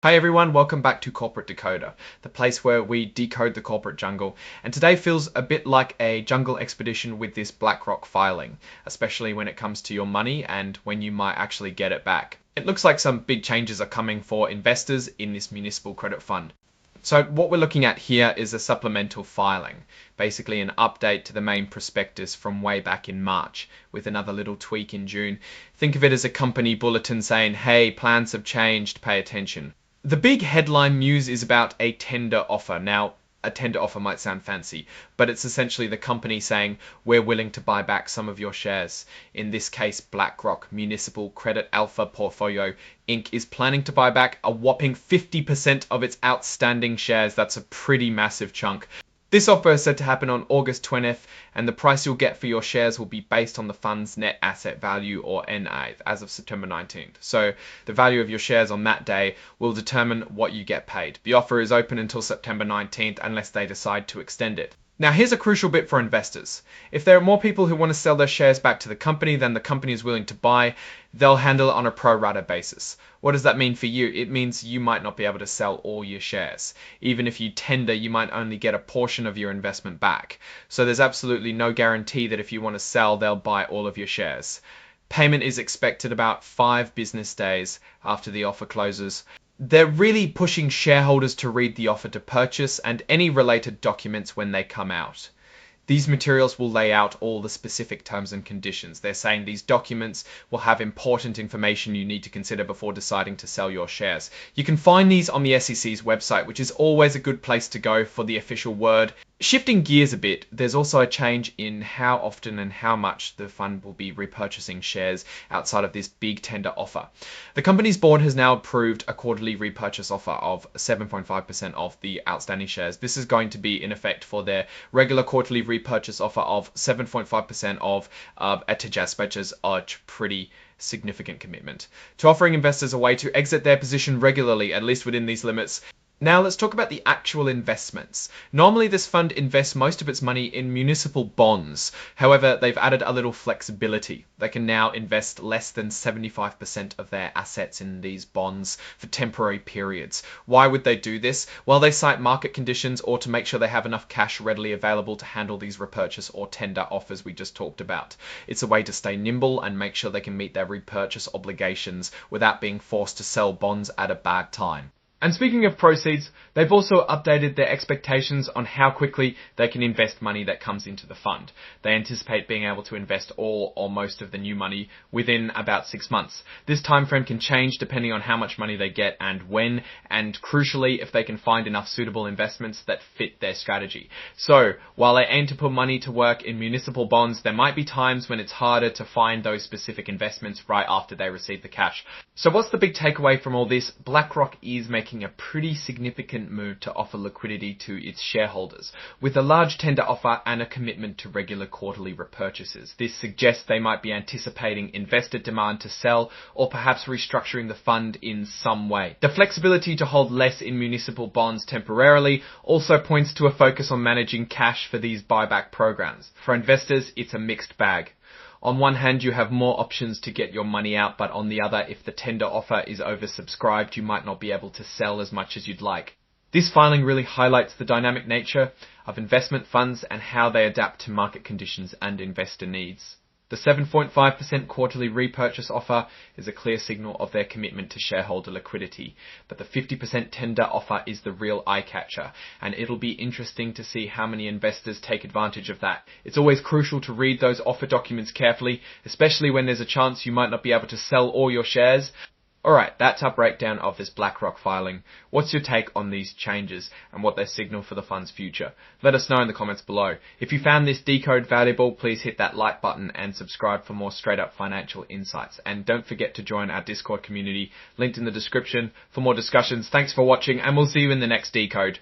Hi everyone, welcome back to Corporate Decoder, the place where we decode the corporate jungle. And today feels a bit like a jungle expedition with this Blackrock filing, especially when it comes to your money and when you might actually get it back. It looks like some big changes are coming for investors in this municipal credit fund. So what we're looking at here is a supplemental filing, basically an update to the main prospectus from way back in March with another little tweak in June. Think of it as a company bulletin saying, hey, plans have changed, pay attention. The big headline news is about a tender offer. Now, a tender offer might sound fancy, but it's essentially the company saying, we're willing to buy back some of your shares. In this case, Blackrock Municipal Credit Alpha Portfolio Inc. is planning to buy back a whopping 50% of its outstanding shares. That's a pretty massive chunk. This offer is said to happen on August 20th, and the price you'll get for your shares will be based on the fund's net asset value, or NAV, as of September 19th. So the value of your shares on that day will determine what you get paid. The offer is open until September 19th unless they decide to extend it. Now here's a crucial bit for investors. If there are more people who want to sell their shares back to the company than the company is willing to buy, they'll handle it on a pro rata basis. What does that mean for you? It means you might not be able to sell all your shares. Even if you tender, you might only get a portion of your investment back. So there's absolutely no guarantee that if you want to sell, they'll buy all of your shares. Payment is expected about 5 business days after the offer closes. They're really pushing shareholders to read the offer to purchase and any related documents when they come out. These materials will lay out all the specific terms and conditions. They're saying these documents will have important information you need to consider before deciding to sell your shares. You can find these on the SEC's website, which is always a good place to go for the official word. Shifting gears a bit, there's also a change in how often and how much the fund will be repurchasing shares outside of this big tender offer. The company's board has now approved a quarterly repurchase offer of 7.5% of the outstanding shares. This is going to be in effect for their regular quarterly repurchase offer of 7.5% of ETJAS, which is a pretty significant commitment to offering investors a way to exit their position regularly, at least within these limits. Now let's talk about the actual investments. Normally this fund invests most of its money in municipal bonds. However, they've added a little flexibility. They can now invest less than 75% of their assets in these bonds for temporary periods. Why would they do this? Well, they cite market conditions or to make sure they have enough cash readily available to handle these repurchase or tender offers we just talked about. It's a way to stay nimble and make sure they can meet their repurchase obligations without being forced to sell bonds at a bad time. And speaking of proceeds, they've also updated their expectations on how quickly they can invest money that comes into the fund. They anticipate being able to invest all or most of the new money within about 6 months. This time frame can change depending on how much money they get and when, and crucially, if they can find enough suitable investments that fit their strategy. So, while they aim to put money to work in municipal bonds, there might be times when it's harder to find those specific investments right after they receive the cash. So what's the big takeaway from all this? Blackrock is making a pretty significant move to offer liquidity to its shareholders, with a large tender offer and a commitment to regular quarterly repurchases. This suggests they might be anticipating investor demand to sell or perhaps restructuring the fund in some way. The flexibility to hold less in municipal bonds temporarily also points to a focus on managing cash for these buyback programs. For investors, it's a mixed bag. On one hand, you have more options to get your money out, but on the other, if the tender offer is oversubscribed, you might not be able to sell as much as you'd like. This filing really highlights the dynamic nature of investment funds and how they adapt to market conditions and investor needs. The 7.5% quarterly repurchase offer is a clear signal of their commitment to shareholder liquidity, but the 50% tender offer is the real eye-catcher, and it'll be interesting to see how many investors take advantage of that. It's always crucial to read those offer documents carefully, especially when there's a chance you might not be able to sell all your shares. Alright, that's our breakdown of this Blackrock filing. What's your take on these changes and what they signal for the fund's future? Let us know in the comments below. If you found this decode valuable, please hit that like button and subscribe for more straight up financial insights. And don't forget to join our Discord community, linked in the description for more discussions. Thanks for watching, and we'll see you in the next decode.